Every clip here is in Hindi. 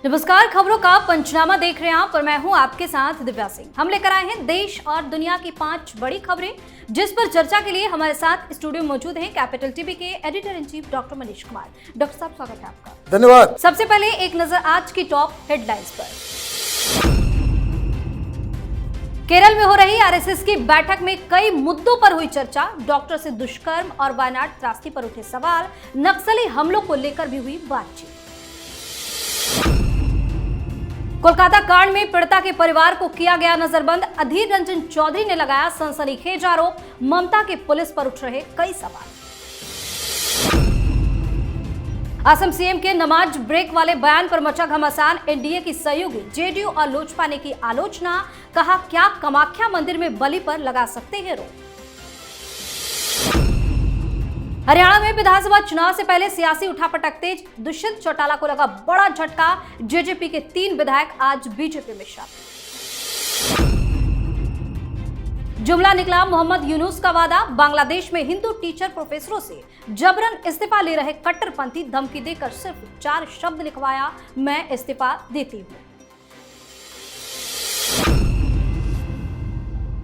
नमस्कार, खबरों का पंचनामा देख रहे हैं आप और मैं हूं आपके साथ दिव्या सिंह। हम लेकर आए हैं देश और दुनिया की 5 बड़ी खबरें, जिस पर चर्चा के लिए हमारे साथ स्टूडियो में मौजूद हैं कैपिटल टीवी के editor in chief doctor Manish Kumar. Doctor साहब, स्वागत है आपका। धन्यवाद। सबसे पहले एक नजर आज की टॉप हेडलाइंस पर। केरल में हो रही आरएसएस की बैठक में कई मुद्दों पर हुई चर्चा। डॉक्टर से दुष्कर्म और वायनाड त्रासदी पर उठे सवाल, नक्सली हमलों को लेकर भी हुई बातचीत। कोलकाता कांड में पीड़िता के परिवार को किया गया नजरबंद। अधीर रंजन चौधरी ने लगाया सनसनीखेज आरोप। ममता के पुलिस पर उठ रहे कई सवाल। असम सीएम के नमाज ब्रेक वाले बयान पर मचा घमासान। एनडीए की सहयोगी जेडीयू और लोजपा ने की आलोचना। कहा, क्या कामाख्या मंदिर में बलि पर लगा सकते हैं रोक। हरियाणा में विधानसभा चुनाव से पहले सियासी उठापटक तेज। दुष्यंत चौटाला को लगा बड़ा झटका। जेजेपी के 3 विधायक आज बीजेपी में शामिल। जुमला निकला मोहम्मद यूनुस का वादा। बांग्लादेश में हिंदू टीचर प्रोफेसरों से जबरन इस्तीफा ले रहे कट्टरपंथी धमकी देकर सिर्फ 4 शब्द लिखवाया, मैं इस्तीफा देती हूं।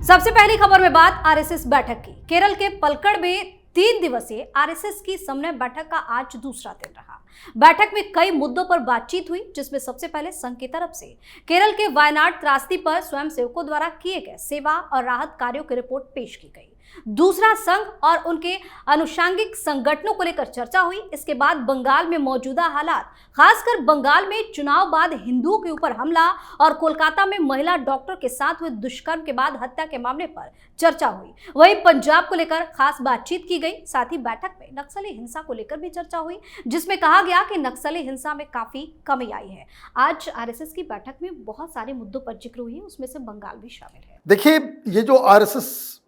सबसे पहली खबर में बात आरएसएस बैठक की। केरल के पलक्कड़ में 3 दिवसीय आरएसएस की समन्वय बैठक का आज दूसरा दिन रहा। बैठक में कई मुद्दों पर बातचीत हुई, जिसमें सबसे पहले संघ की तरफ से केरल के वायनाड त्रासदी पर स्वयंसेवकों द्वारा किए गए सेवा और राहत कार्यों की रिपोर्ट पेश की गई। दूसरा, संघ और उनके अनुषंगिक संगठनों को लेकर चर्चा हुई। इसके बाद बंगाल में मौजूदा हालात, खासकर बंगाल में चुनाव बाद हिंदुओं के ऊपर हमला और कोलकाता में महिला डॉक्टर के साथ हुए दुष्कर्म के बाद हत्या के मामले पर चर्चा हुई। वहीं पंजाब को लेकर खास बातचीत की गई। साथ ही बैठक में नक्सली हिंसा को लेकर भी चर्चा हुई, जिसमें कहा गया कि नक्सली हिंसा में काफी कमी आई है। आज आरएसएस की बैठक में बहुत सारे मुद्दों पर जिक्र हुई है, उसमें से बंगाल भी शामिल है। देखिए, ये जो आरएसएस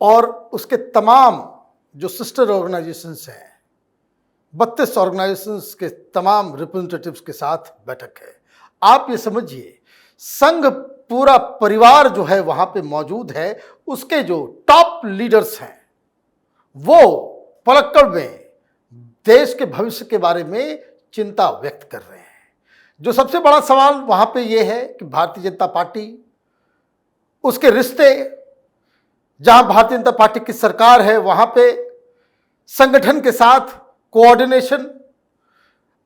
और उसके तमाम जो सिस्टर ऑर्गेनाइजेशंस हैं, 32 ऑर्गेनाइजेशंस के तमाम रिप्रेजेंटेटिव्स के साथ बैठक है। आप ये समझिए, संघ पूरा परिवार जो है वहां पे मौजूद है। उसके जो टॉप लीडर्स हैं वो पलक्कड़ में देश के भविष्य के बारे में चिंता व्यक्त कर रहे हैं। जो सबसे बड़ा सवाल वहां पे ये है कि भारतीय जनता पार्टी, उसके रिश्ते, जहां भारतीय जनता पार्टी की सरकार है वहां पे संगठन के साथ कोऑर्डिनेशन,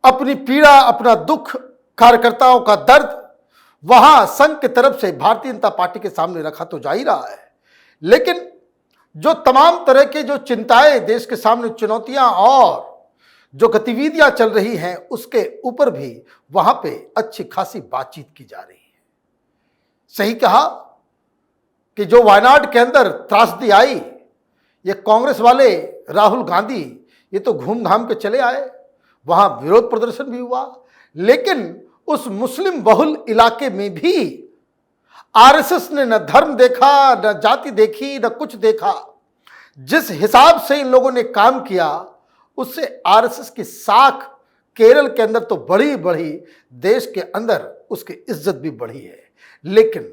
अपनी पीड़ा, अपना दुख, कार्यकर्ताओं का दर्द वहां संघ की तरफ से भारतीय जनता पार्टी के सामने रखा तो जा ही रहा है, लेकिन जो तमाम तरह के जो चिंताएं देश के सामने, चुनौतियां और जो गतिविधियां चल रही हैं, उसके ऊपर भी वहां पे अच्छी खासी बातचीत की जा रही है। सही कहा कि जो वायनाड के अंदर त्रासदी आई, ये कांग्रेस वाले राहुल गांधी ये तो घूम घाम के चले आए, वहां विरोध प्रदर्शन भी हुआ, लेकिन उस मुस्लिम बहुल इलाके में भी आरएसएस ने न धर्म देखा, न जाति देखी, न कुछ देखा। जिस हिसाब से इन लोगों ने काम किया, उससे आरएसएस की साख केरल के अंदर तो बढ़ी बढ़ी, देश के अंदर उसकी इज्जत भी बढ़ी है। लेकिन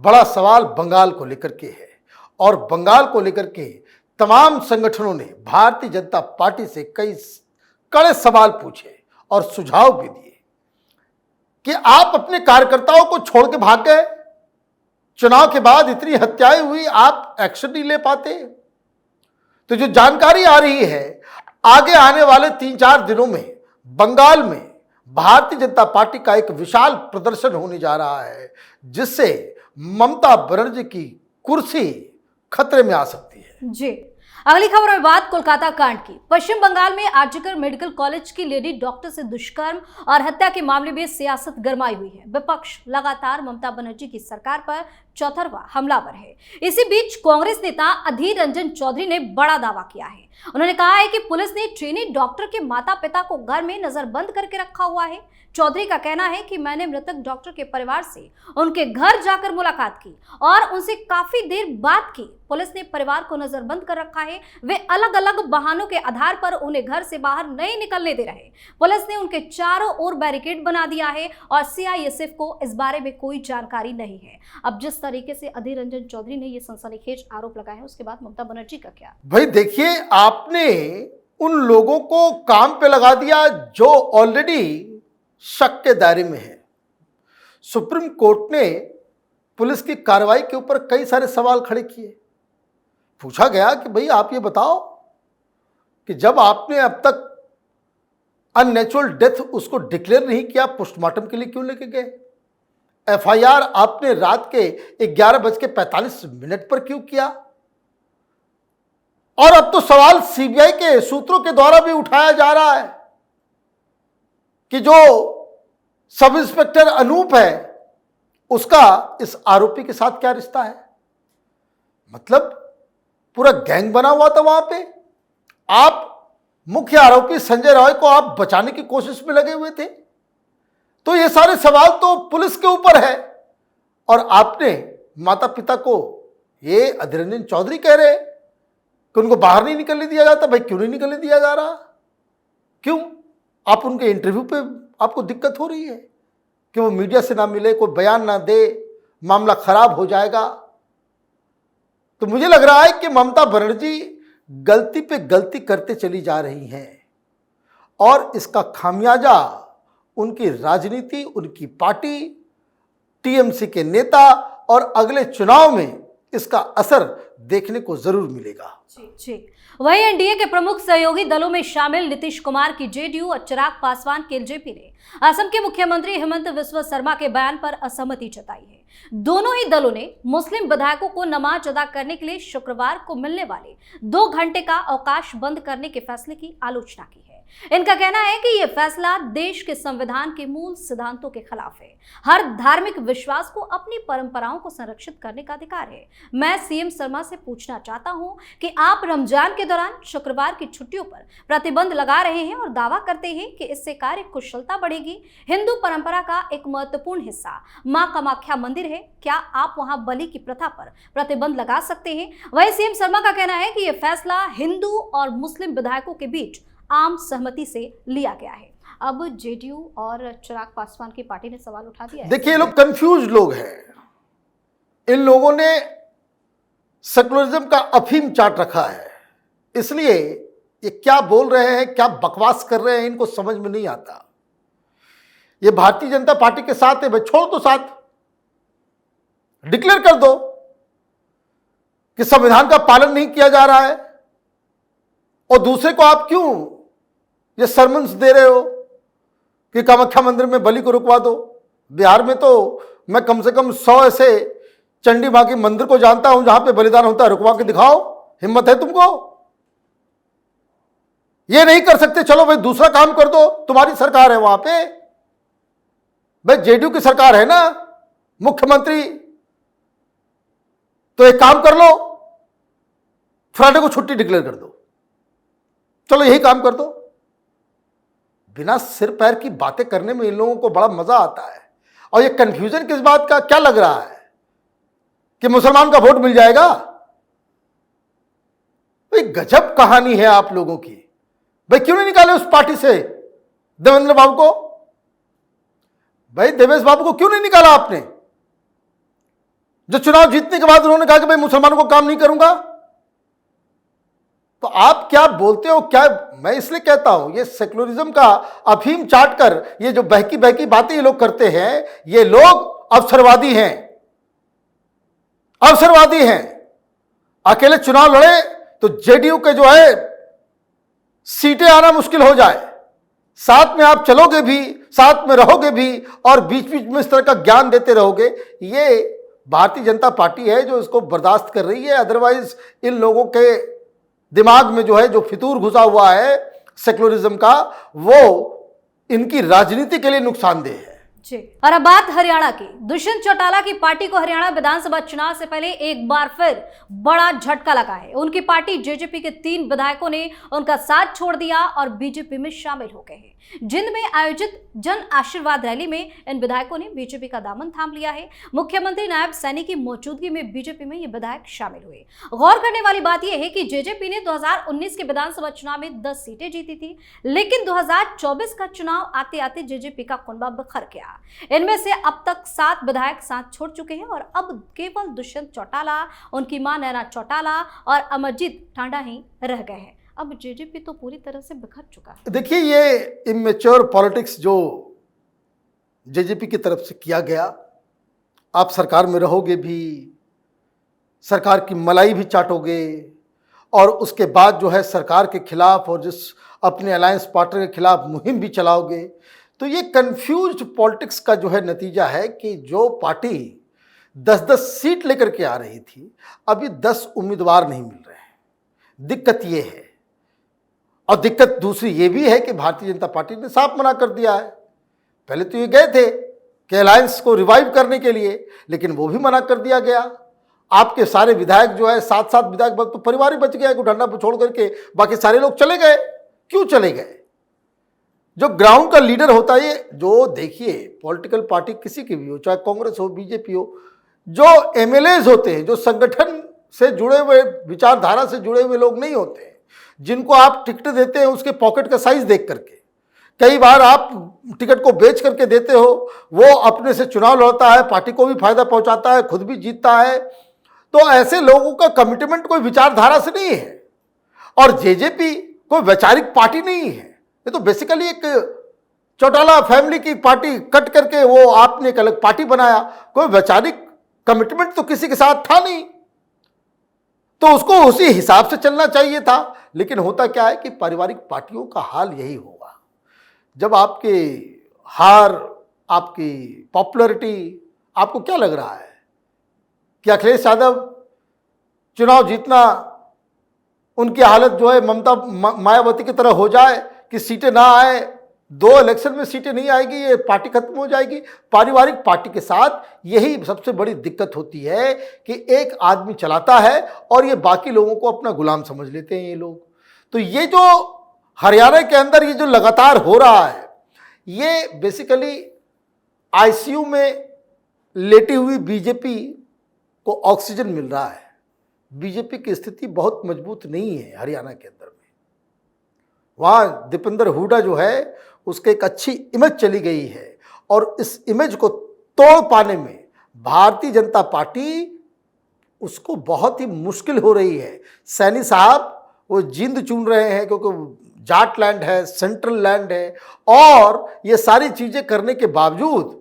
बड़ा सवाल बंगाल को लेकर के है, और बंगाल को लेकर के तमाम संगठनों ने भारतीय जनता पार्टी से कई कड़े सवाल पूछे और सुझाव भी दिए कि आप अपने कार्यकर्ताओं को छोड़ के भाग गए, चुनाव के बाद इतनी हत्याएं हुई, आप एक्शन नहीं ले पाते। तो जो जानकारी आ रही है, आगे आने वाले 3-4 दिनों में बंगाल में भारतीय जनता पार्टी का एक विशाल प्रदर्शन होने जा रहा है, जिससे ममता बनर्जी की कुर्सी खतरे में आ सकती है। जी, अगली खबर में बात कोलकाता कांड की। पश्चिम बंगाल में आरजीकर मेडिकल कॉलेज की लेडी डॉक्टर से दुष्कर्म और हत्या के मामले में सियासत गरमाई हुई है। विपक्ष लगातार ममता बनर्जी की सरकार पर चौथरवा हमलावर है। इसी बीच कांग्रेस नेता अधीर रंजन चौधरी ने बड़ा दावा किया है। उन्होंने कहा है कि पुलिस ने ट्रेनी डॉक्टर के माता पिता को घर में नजरबंद करके रखा हुआ है। चौधरी का कहना है कि मैंने मृतक डॉक्टर के परिवार से उनके घर जाकर मुलाकात की और उनसे काफी देर बात की। पुलिस ने परिवार को नजरबंद कर रखा है। वे अलग अलग बहानों के आधार पर उन्हें घर से बाहर नहीं निकलने दे रहे। पुलिस ने उनके चारों ओर बैरिकेड बना दिया है और सीआईएसएफ को इस बारे में कोई जानकारी नहीं है। अब जिस तरीके से अधीर रंजन चौधरी ने ये सनसनीखेज आरोप लगाए हैं, उसके बाद ममता बनर्जी का क्या? भाई देखिए, आपने उन लोगों को काम पे लगा दिया जो ऑलरेडी शक के दायरे में है। सुप्रीम कोर्ट ने पुलिस की कार्रवाई के ऊपर कई सारे सवाल खड़े किए। पूछा गया कि भाई आप ये बताओ कि जब आपने अब तक अननेचुरल डेथ उसको डिक्लेयर नहीं किया, पोस्टमार्टम के लिए क्यों लेके गए? एफआईआर आपने रात के 11:45 पर क्यों किया? और अब तो सवाल सीबीआई के सूत्रों के द्वारा भी उठाया जा रहा है कि जो सब इंस्पेक्टर अनूप है उसका इस आरोपी के साथ क्या रिश्ता है। मतलब पूरा गैंग बना हुआ था वहां पे। आप मुख्य आरोपी संजय रॉय को आप बचाने की कोशिश में लगे हुए थे। तो ये सारे सवाल तो पुलिस के ऊपर है। और आपने माता पिता को, ये अधीर रंजन चौधरी कह रहे हैं कि उनको बाहर नहीं निकलने दिया जाता। भाई क्यों नहीं निकलने दिया जा रहा? क्यों? आप उनके इंटरव्यू पे आपको दिक्कत हो रही है कि वो मीडिया से ना मिले, कोई बयान ना दे, मामला खराब हो जाएगा। तो मुझे लग रहा है कि ममता बनर्जी गलती पे गलती करते चली जा रही हैं और इसका खामियाजा उनकी राजनीति, उनकी पार्टी, टीएमसी के नेता और अगले चुनाव में इसका असर देखने को जरूर मिलेगा। जी। वहीं एनडीए के प्रमुख सहयोगी दलों में शामिल नीतीश कुमार की जेडीयू और चिराग पासवान के एलजेपी ने असम के मुख्यमंत्री हेमंत बिस्वा शर्मा के बयान पर असहमति जताई है। दोनों ही दलों ने मुस्लिम विधायकों को नमाज अदा करने के लिए शुक्रवार को मिलने वाले 2 घंटे का अवकाश बंद करने के फैसले की आलोचना की है। इनका कहना है कि यह फैसला देश के संविधान के मूल सिद्धांतों के खिलाफ है। हर धार्मिक विश्वास को अपनी परंपराओं को संरक्षित करने का अधिकार है। मैं सीएम शर्मा से पूछना चाहता हूं कि आप रमजान के दौरान शुक्रवार की छुट्टियों पर प्रतिबंध लगा रहे हैं और दावा करते हैं कि इससे कार्य कुशलता बढ़ेगी। हिंदू परंपरा का एक महत्वपूर्ण हिस्सा मां कामाख्या मंदिर है। क्या आप वहां बलि की प्रथा पर प्रतिबंध लगा सकते हैं? वहीं सीएम शर्मा का कहना है कि यह फैसला हिंदू और मुस्लिम विधायकों के बीच आम सहमति से लिया गया है। अब जेडीयू और चिराग पासवान की पार्टी ने सवाल उठा दिया है। देखिए, ये लोग कंफ्यूज लोग हैं। इन लोगों ने सेकुलरिज्म का अफीम चाट रखा है, इसलिए ये क्या बोल रहे हैं, क्या बकवास कर रहे हैं, इनको समझ में नहीं आता। ये भारतीय जनता पार्टी के साथ है, भाई छोड़ दो साथ, डिक्लेयर कर दो कि संविधान का पालन नहीं किया जा रहा है। और दूसरे को आप क्यों ये सरमन्स दे रहे हो कि कामाख्या मंदिर में बलि को रुकवा दो? बिहार में तो मैं कम से कम 100 ऐसे चंडी मां के मंदिर को जानता हूं जहां पे बलिदान होता है। रुकवा के दिखाओ, हिम्मत है तुमको? ये नहीं कर सकते, चलो भाई दूसरा काम कर दो, तुम्हारी सरकार है वहां पे। भाई जेडीयू की सरकार है ना, मुख्यमंत्री, तो एक काम कर लो, फ्राइडे को छुट्टी डिक्लेयर कर दो, चलो यही काम कर दो। बिना सिर पैर की बातें करने में इन लोगों को बड़ा मजा आता है। और ये कंफ्यूजन किस बात का, क्या लग रहा है कि मुसलमान का वोट मिल जाएगा? भाई गजब कहानी है आप लोगों की। भाई क्यों नहीं निकाले उस पार्टी से देवेंद्र बाबू को? भाई देवेश बाबू को क्यों नहीं निकाला आपने, जो चुनाव जीतने के बाद उन्होंने कहा कि भाई मुसलमानों को काम नहीं करूंगा? तो आप क्या बोलते हो? क्या मैं इसलिए कहता हूं, ये सेकुलरिज्म का अफीम चाट कर ये जो बहकी बहकी बातें ये लोग करते हैं, ये लोग अवसरवादी हैं, अवसरवादी हैं। अकेले चुनाव लड़े तो जेडीयू के जो है सीटें आना मुश्किल हो जाए, साथ में आप चलोगे भी, साथ में रहोगे भी और बीच बीच में इस तरह का ज्ञान देते रहोगे। ये भारतीय जनता पार्टी है जो इसको बर्दाश्त कर रही है। अदरवाइज इन लोगों के दिमाग में जो है जो फितूर घुसा हुआ है सेकुलरिज्म का, वो इनकी राजनीति के लिए नुकसानदेह है। जी। और अब बात हरियाणा की। दुष्यंत चौटाला की पार्टी को हरियाणा विधानसभा चुनाव से पहले एक बार फिर बड़ा झटका लगा है। उनकी पार्टी जेजेपी के 3 विधायकों ने उनका साथ छोड़ दिया और बीजेपी में शामिल हो गए हैं। जिंद में आयोजित जन आशीर्वाद रैली में इन विधायकों ने बीजेपी का दामन थाम लिया है। मुख्यमंत्री नायब सैनी की मौजूदगी में बीजेपी में ये विधायक शामिल हुए। गौर करने वाली बात यह है कि जेजेपी ने 2019 के विधानसभा चुनाव में 10 सीटें जीती थी, लेकिन 2024 का चुनाव आते आते जेजेपी का कुनबा बिखर गया। इनमें से अब तक 7 विधायक साथ छोड़ चुके हैं और अब केवल दुष्यंत चौटाला, उनकी मां नैना चौटाला और अमरजीत टांडा ही रह गए हैं। अब जेजेपी तो पूरी तरह से बिखर चुका है। देखिए, ये इमेच्योर पॉलिटिक्स जो जेजेपी की तरफ से किया गया। आप सरकार में रहोगे भी, सरकार की मलाई भी चाटोगे और उसके बाद जो है सरकार के खिलाफ और जिस अपने अलायंस पार्टनर के खिलाफ मुहिम भी चलाओगे। तो ये कंफ्यूज्ड पॉलिटिक्स का जो है नतीजा है कि जो पार्टी 10-10 सीट लेकर के आ रही थी, अभी 10 उम्मीदवार नहीं मिल रहे हैं। दिक्कत ये है। और दिक्कत दूसरी ये भी है कि भारतीय जनता पार्टी ने साफ मना कर दिया है। पहले तो ये गए थे कि अलायंस को रिवाइव करने के लिए, लेकिन वो भी मना कर दिया गया। आपके सारे विधायक जो है 7-7 विधायक बस तो परिवार ही बच गया गुठंडा पर छोड़ करके, बाकी सारे लोग चले गए। क्यों चले गए? जो ग्राउंड का लीडर होता है, ये जो देखिए पॉलिटिकल पार्टी किसी की भी हो, चाहे कांग्रेस हो, बीजेपी हो, जो एमएलएज होते हैं, जो संगठन से जुड़े हुए, विचारधारा से जुड़े हुए लोग नहीं होते हैं, जिनको आप टिकट देते हैं उसके पॉकेट का साइज देख करके, कई बार आप टिकट को बेच करके देते हो, वो अपने से चुनाव लड़ता है, पार्टी को भी फायदा पहुंचाता है, खुद भी जीतता है। तो ऐसे लोगों का कमिटमेंट कोई विचारधारा से नहीं है। और जेजेपी कोई वैचारिक पार्टी नहीं है, ये तो बेसिकली एक चौटाला फैमिली की पार्टी कट करके वो आपने एक अलग पार्टी बनाया। कोई वैचारिक कमिटमेंट तो किसी के साथ था नहीं, तो उसको उसी हिसाब से चलना चाहिए था। लेकिन होता क्या है कि पारिवारिक पार्टियों का हाल यही होगा। जब आपके हार, आपकी पॉपुलैरिटी, आपको क्या लग रहा है कि अखिलेश यादव चुनाव जीतना, उनकी हालत जो है ममता मायावती की तरह हो जाए कि सीटें ना आए, 2 इलेक्शन में सीटें नहीं आएगी, ये पार्टी खत्म हो जाएगी। पारिवारिक पार्टी के साथ यही सबसे बड़ी दिक्कत होती है कि एक आदमी चलाता है और ये बाकी लोगों को अपना गुलाम समझ लेते हैं ये लोग। तो ये जो हरियाणा के अंदर ये जो लगातार हो रहा है, ये बेसिकली आईसीयू में लेटी हुई बीजेपी को ऑक्सीजन मिल रहा है। बीजेपी की स्थिति बहुत मजबूत नहीं है हरियाणा के अंदर में। वहाँ दीपेंद्र हुड्डा जो है उसके एक अच्छी इमेज चली गई है और इस इमेज को तोड़ पाने में भारतीय जनता पार्टी उसको बहुत ही मुश्किल हो रही है। सैनी साहब वो जिंद चुन रहे हैं क्योंकि जाट लैंड है, सेंट्रल लैंड है, और ये सारी चीजें करने के बावजूद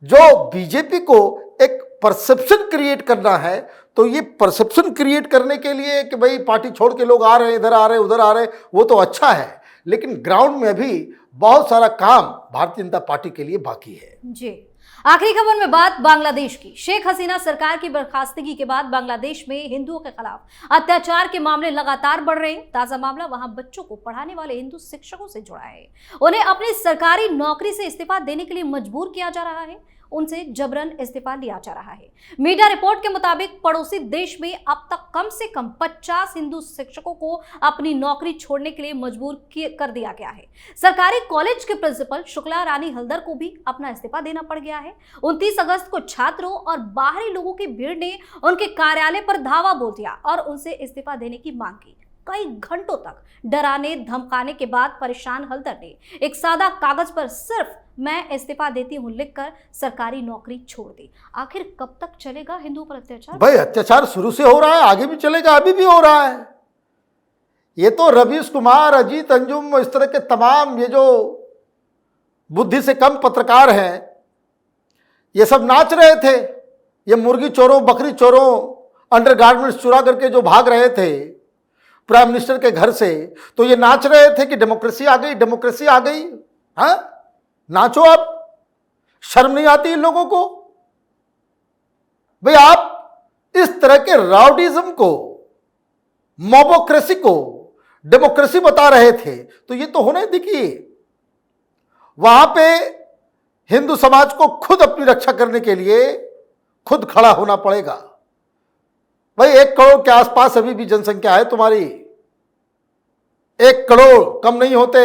जो बीजेपी को एक परसेप्शन क्रिएट करना है, तो ये परसेप्शन क्रिएट करने के लिए कि भाई पार्टी छोड़ के लोग आ रहे हैं, इधर आ रहे हैं, उधर आ रहे हैं, वो तो अच्छा है, लेकिन ग्राउंड में भी बहुत सारा काम भारतीय जनता पार्टी के लिए बाकी है। जी, आखिरी खबर में बात बांग्लादेश की। शेख हसीना सरकार की बर्खास्तगी के बाद बांग्लादेश में हिंदुओं के खिलाफ अत्याचार के मामले लगातार बढ़ रहे हैं। ताजा मामला वहां बच्चों को पढ़ाने वाले हिंदू शिक्षकों से जुड़ा है। उन्हें अपनी सरकारी नौकरी से इस्तीफा देने के लिए मजबूर किया जा रहा है, उनसे जबरन इस्तीफा लिया जा रहा है। मीडिया रिपोर्ट के मुताबिक पड़ोसी देश में अब तक कम से कम 50 हिंदू शिक्षकों को अपनी नौकरी छोड़ने के लिए मजबूर कर दिया गया है। सरकारी कॉलेज के प्रिंसिपल शुक्ला रानी हल्दर को भी अपना इस्तीफा देना पड़ गया है। 29 अगस्त को छात्रों और बाहरी लोगों की भीड़ ने उनके कार्यालय पर धावा बोल दिया और उनसे इस्तीफा देने की मांग की। कई घंटों तक डराने धमकाने के बाद परेशान हल्दर ने एक सादा कागज पर सिर्फ मैं इस्तीफा देती हूं लिखकर सरकारी नौकरी छोड़ दी। आखिर कब तक चलेगा हिंदुओं पर अत्याचार? भाई अत्याचार शुरू से हो रहा है, आगे भी चलेगा, अभी भी हो रहा है। ये तो रवीश कुमार, अजीत अंजुम, इस तरह के तमाम ये जो बुद्धि से कम पत्रकार हैं, ये सब नाच रहे थे। ये मुर्गी चोरों, बकरी चोरों, अंडरगारमेंट्स चुरा करके जो भाग रहे थे प्राइम मिनिस्टर के घर से, तो ये नाच रहे थे कि डेमोक्रेसी आ गई, डेमोक्रेसी आ गई। हाँ, नाचो आप, शर्म नहीं आती इन लोगों को? भाई आप इस तरह के राउडिज्म को, मोबोक्रेसी को डेमोक्रेसी बता रहे थे, तो ये तो होने देखिए। वहां पे हिंदू समाज को खुद अपनी रक्षा करने के लिए खुद खड़ा होना पड़ेगा। भाई 1 करोड़ के आसपास अभी भी जनसंख्या है तुम्हारी, 1 करोड़ कम नहीं होते।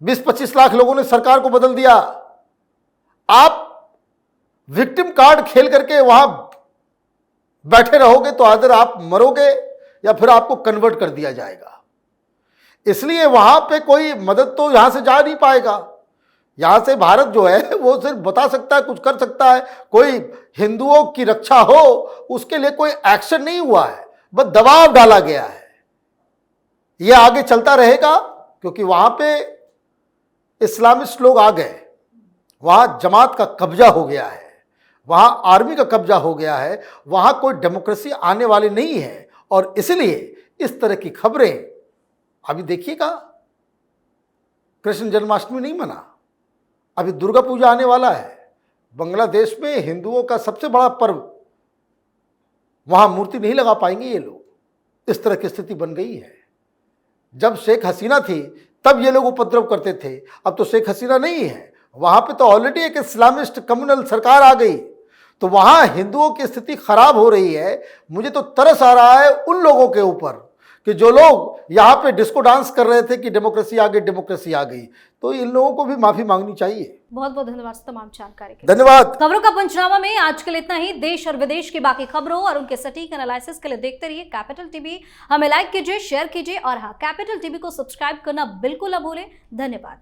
20-25 लाख लोगों ने सरकार को बदल दिया। आप विक्टिम कार्ड खेल करके वहां बैठे रहोगे तो आदर आप मरोगे या फिर आपको कन्वर्ट कर दिया जाएगा। इसलिए वहां पे कोई मदद तो यहां से जा नहीं पाएगा। यहां से भारत जो है वो सिर्फ बता सकता है, कुछ कर सकता है। कोई हिंदुओं की रक्षा हो उसके लिए कोई एक्शन नहीं हुआ है, बस दबाव डाला गया है। यह आगे चलता रहेगा क्योंकि वहां पे इस्लामिस्ट लोग आ गए, वहां जमात का कब्जा हो गया है, वहां आर्मी का कब्जा हो गया है, वहां कोई डेमोक्रेसी आने वाली नहीं है। और इसलिए इस तरह की खबरें, अभी देखिएगा कृष्ण जन्माष्टमी नहीं मना, अभी दुर्गा पूजा आने वाला है। बांग्लादेश में हिंदुओं का सबसे बड़ा पर्व, वहां मूर्ति नहीं लगा पाएंगे ये लोग। इस तरह की स्थिति बन गई है। जब शेख हसीना थी तब ये लोग उपद्रव करते थे, अब तो शेख हसीना नहीं है, वहां पे तो ऑलरेडी एक इस्लामिस्ट कम्युनल सरकार आ गई, तो वहां हिंदुओं की स्थिति खराब हो रही है। मुझे तो तरस आ रहा है उन लोगों के ऊपर कि जो लोग यहां पे डिस्को डांस कर रहे थे कि डेमोक्रेसी आ गई, डेमोक्रेसी आ गई। तो इन लोगों को भी माफी मांगनी चाहिए। बहुत बहुत धन्यवाद तमाम जानकारी के लिए। धन्यवाद। खबरों का पंचनामा में आज के लिए इतना ही। देश और विदेश की बाकी खबरों और उनके सटीक एनालिसिस के लिए देखते रहिए कैपिटल टीवी। हमें लाइक कीजिए, शेयर कीजिए और हाँ, कैपिटल टीवी को सब्सक्राइब करना बिल्कुल न भूलें। धन्यवाद।